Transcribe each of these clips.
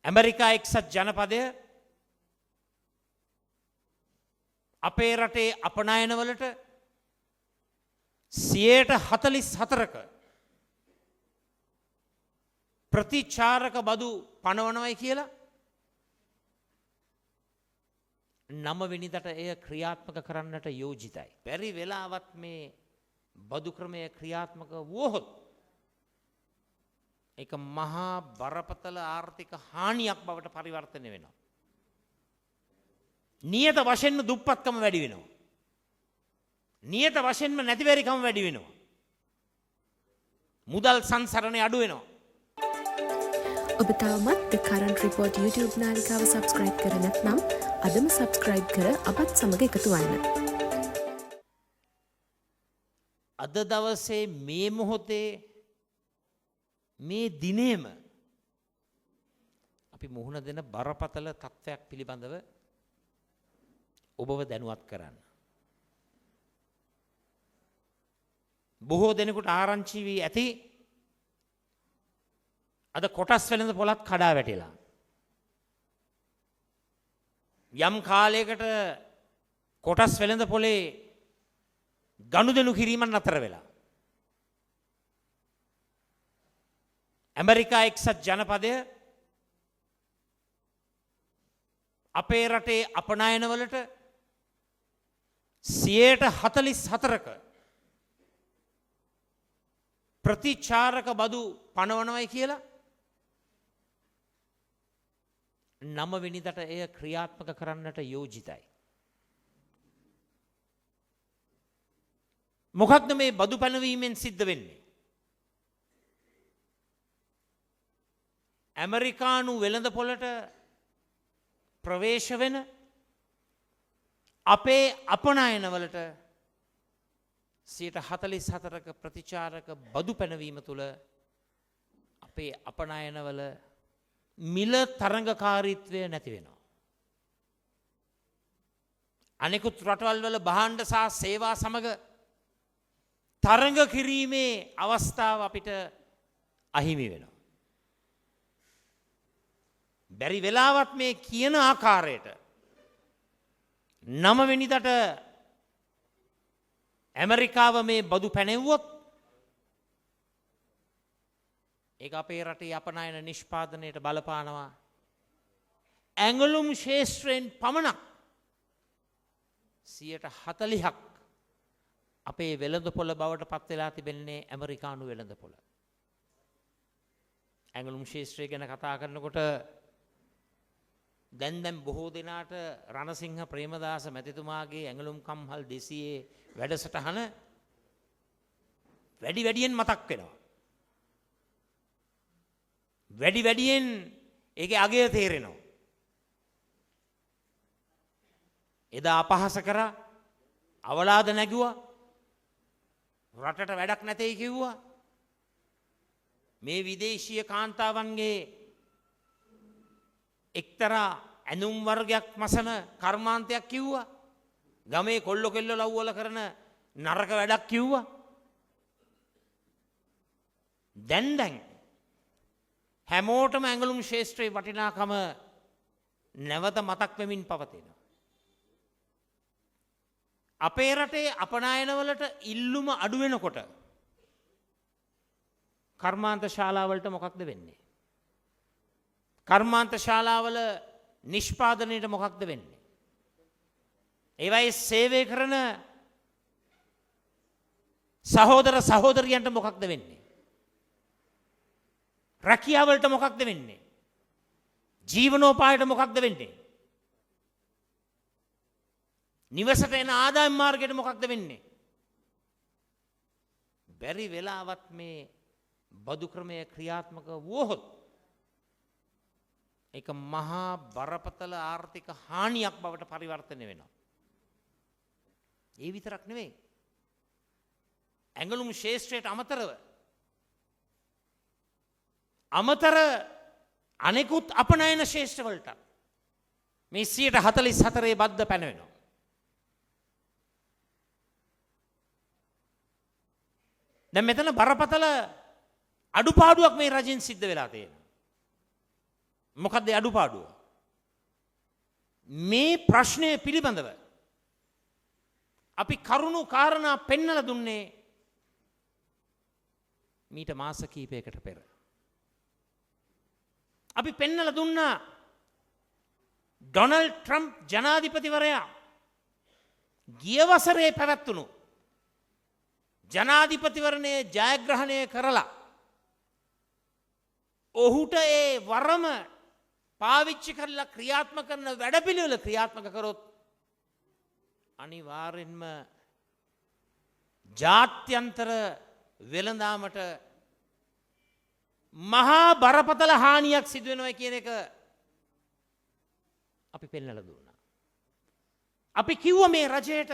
America එක්සත් ජනපදය අපේ රටේ අපනයනවලට 44%ක ප්‍රතිචාරක බදු පනවනවයි කියලා 9 වෙනිදාට එය ක්‍රියාත්මක කරන්නට යෝජිතයි. බැරි වෙලාවත් මේ බදු ක්‍රමය ක්‍රියාත්මක වුවහොත් ඒක මහා බරපතල ආර්ථික හානියක් බවට පරිවර්තනය වෙනවා. නියත වශයෙන්ම දුප්පත්කම වැඩි වෙනවා. නියත වශයෙන්ම නැතිවැරිකම වැඩි වෙනවා. මුදල් සංසරණය අඩු වෙනවා. ඔබ තවමත් The Current Report YouTube නාලිකාව subscribe කර නැත්නම් අදම subscribe කර අපත් සමග එකතු වන්න. අද දවසේ මේ මොහොතේ මේ දිනේම අපි මුහුණ දෙන බරපතල තත්ත්වයක් පිළිබඳව ඔබව දැනුවත් කරන්න. බොහෝ දෙනෙකුට ආරංචි වී ඇති අද කොටස් වෙළඳ පොලත් කඩා වැටිලා. යම් කාලයකට කොටස් වෙළඳ පොලේ ගනුදෙනු කිරීම නතර වෙලා. ඇමරිකා එක්සත් ජනපදය අපේ රටේ අපනයනවලට 44%ක ප්‍රතිචාරක බදු පනවනවයි කියලා 9 වෙනිදාට එය ක්‍රියාත්මක කරන්නට යෝජිතයි. මොකක්ද මේ බදු පැනවීමෙන් සිද්ධ වෙන්නේ? ඇමරිකානු වෙළඳ පොළට ප්‍රවේශ වෙන අපේ අපනයනවලට 44%ක ප්‍රතිචාරක බදු පැනවීම තුළ අපේ අපනයනවල මිල තරඟකාරීත්වය නැති වෙනවා. අනෙකුත් රටවල් වල භාණ්ඩ සහ සේවා සමග තරඟ කිරීමේ අවස්ථාව අපිට අහිමි වෙනවා. බැරි වෙලාවත් මේ කියන ආකාරයට 9 වෙනිදාට ඇමරිකාව මේ බදු පැනෙව්වොත් ඒක අපේ රටේ අපනයන නිෂ්පාදනයට බලපානවා. ඇඟලුම් ශේෂ්ත්‍රයෙන් පමණක් 40%ක් අපේ වෙළඳ පොළ බවට පත් වෙලා තිබෙන්නේ ඇමරිකානු වෙළඳ පොළ. ඇඟලුම් ශේෂ්ත්‍රය ගැන කතා කරනකොට දැන් බොහෝ දෙනාට රණසිංහ ප්‍රේමදාස මැතිතුමාගේ ඇඟලුම් කම්හල් 200 වැඩසටහන වැඩියෙන් මතක් වෙනවා. වැඩියෙන් ඒකේ අගය තේරෙනවා. එදා අපහාස කරා, අවලාද නැගුවා, රටට වැඩක් නැtei කිව්වා. මේ විදේශීය කාන්තාවන්ගේ එක්තරා ඇඳුම් වර්ගයක් මසන කර්මාන්තයක් කිව්වා. ගමේ කොල්ල ලව්වල කරන නරක වැඩක් කිව්වා. දැන් හැමෝටම ඇඟලුම් ශේෂ්ත්‍රයේ වටිනාකම නැවත මතක් වෙමින් පවතිනවා. අපේ රටේ අපනයනවලට ඉල්ලුම අඩු වෙනකොට කර්මාන්ත ශාලාවලට මොකක්ද වෙන්නේ? කර්මාන්ත ශාලාවල නිෂ්පාදනයට මොකක්ද වෙන්නේ? ඒවයි සේවය කරන සහෝදර සහෝදරියන්ට මොකක්ද වෙන්නේ? රැකියාවලට මොකක්ද වෙන්නේ? ජීවනෝපායට මොකක්ද වෙන්නේ? නිවසට එන ආදායම් මාර්ගයට මොකක්ද වෙන්නේ? බැරි වෙලාවත් මේ බදු ක්‍රමය ක්‍රියාත්මක වුවහොත් ඒක මහා බරපතල ආර්ථික හානියක් බවට පරිවර්තනය වෙනවා. ඒ විතරක් නෙවෙයි. ඇඟලුම් ශේෂ්ත්‍රයට අමතර අනෙකුත් අපනයන ශේෂ්ත්‍රවලට මේ 44% බද්ද පැනවෙනවා. දැන් මෙතන බරපතල අඩුපාඩුවක් මේ රජෙන් සිද්ධ වෙලා තියෙනවා. මොකක්ද අඩුපාඩුව? මේ ප්‍රශ්නය පිළිබඳව අපි කරුණු කාරණා පෙන්නලා දුන්නේ මීට මාස කිහිපයකට පෙර. අපි පෙන්නලා දුන්නා ඩොනල්ඩ් ට්‍රම්ප් ජනාධිපතිවරයා ගිය වසරේ පැවැත්වුණු ජනාධිපතිවරණය ජයග්‍රහණය කරලා ඔහුට ඒ වරම පාවිච්චි කරලා ක්‍රියාත්මක කරන වැඩපිළිවෙල ක්‍රියාත්මක කරොත් අනිවාර්යෙන්ම ජාත්‍යන්තර වෙළඳාමට මහා බරපතල හානියක් සිදු වෙනවා කියන එක අපි පෙන්නලා දුන්නා. අපි කිව්ව මේ රජයට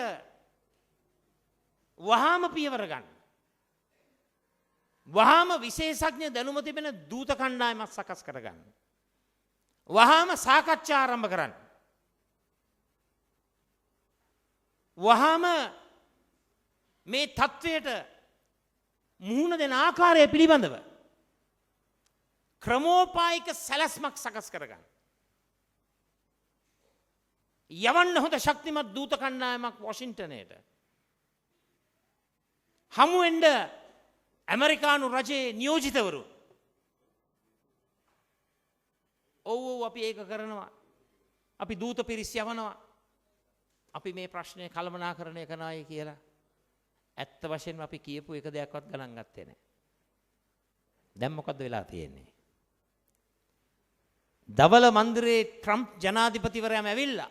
වහාම පියවර ගන්න. වහාම විශේෂඥ දැනුම තිබෙන දූත කණ්ඩායමක් සකස් කරගන්න. වහාම සාකච්ඡා ආරම්භ කරන්න. වහාම මේ තත්ත්වයට මුහුණ දෙන ආකාරය පිළිබඳව ක්‍රමෝපායික සැලැස්මක් සකස් කරගන්න. යවන්න හොඳ ශක්තිමත් දූත කණ්ඩායමක් වොෂින්ටනයට. හමුවෙන්ඩ ඇමරිකානු රජයේ නියෝජිතවරු. ඔව් අපි ඒක කරනවා. අපි දූත පිරිස් යවනවා. අපි මේ ප්‍රශ්නය කළමනාකරණය කරනවායි කියලා. ඇත්ත වශයෙන්ම අපි කියපු එක දෙයක්වත් ගණන් ගත්තේ නැහැ. දැන් මොකද්ද වෙලා තියෙන්නේ? දවල මන්දිරේ ට්‍රම්ප් ජනාධිපතිවරයාම ඇවිල්ලා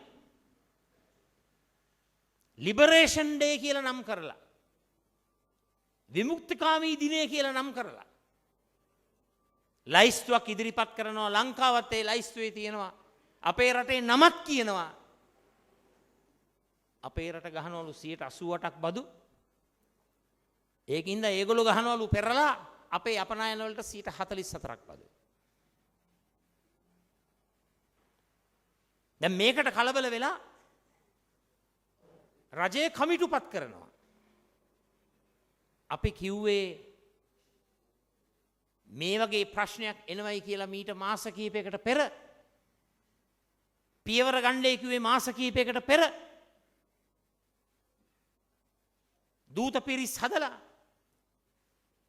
ලිබරේෂන් ඩේ කියලා නම් කරලා විමුක්තිකාමී දිනය කියලා නම් කරලා ලයිස්තුවක් ඉදිරිපත් කරනවා. ලංකාවත් ඒ ලයිස්තුවේ තියෙනවා. අපේ රටේ නමක් කියනවා. අපේ රට ගහනවලු 88%ක් බදු. ඒකින්ද ඒගොල්ලෝ ගහනවලු පෙරලා අපේ අපනයන වලට 44%ක් බදු. දැන් මේකට කලබල වෙලා රජයේ කමිටුපත් කරනවා. අපි කිව්වේ මේ වගේ ප්‍රශ්නයක් එනවයි කියලා මීට මාස කිහිපයකට පෙර පියවර ගන්නයි කිව්වේ මාස කිහිපයකට පෙර දූත පිරිස් හදලා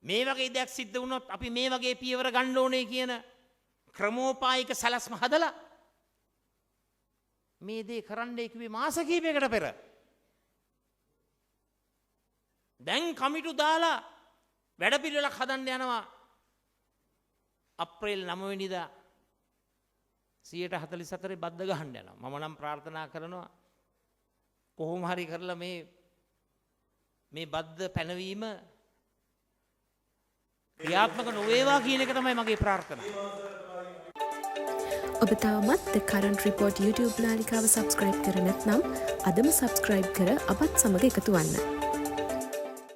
මේ වගේ දෙයක් සිද්ධ වුණොත් අපි මේ වගේ පියවර ගන්න ඕනේ කියන ක්‍රමෝපායික සැලැස්ම හදලා මේ දේ කරන්නයි කිව්වේ මාස කිහිපයකට පෙර. දැන් කමිටු දාලා වැඩපිළිවෙලක් හදන්න යනවා. අප්‍රේල් 9 වෙනිදා 144 බද්ද ගහන්න යනවා. මම නම් ප්‍රාර්ථනා කරනවා කොහොම හරි කරලා මේ බද්ද පැනවීම ක්‍රියාත්මක නොවේවා කියන එක තමයි මගේ ප්‍රාර්ථනාව. ඔබ තවමත් The Current Report YouTube නාලිකාව සබස්ක්‍රයිබ් කර නැත්නම් අදම සබස්ක්‍රයිබ් කර අපත් සමග එකතු වන්න.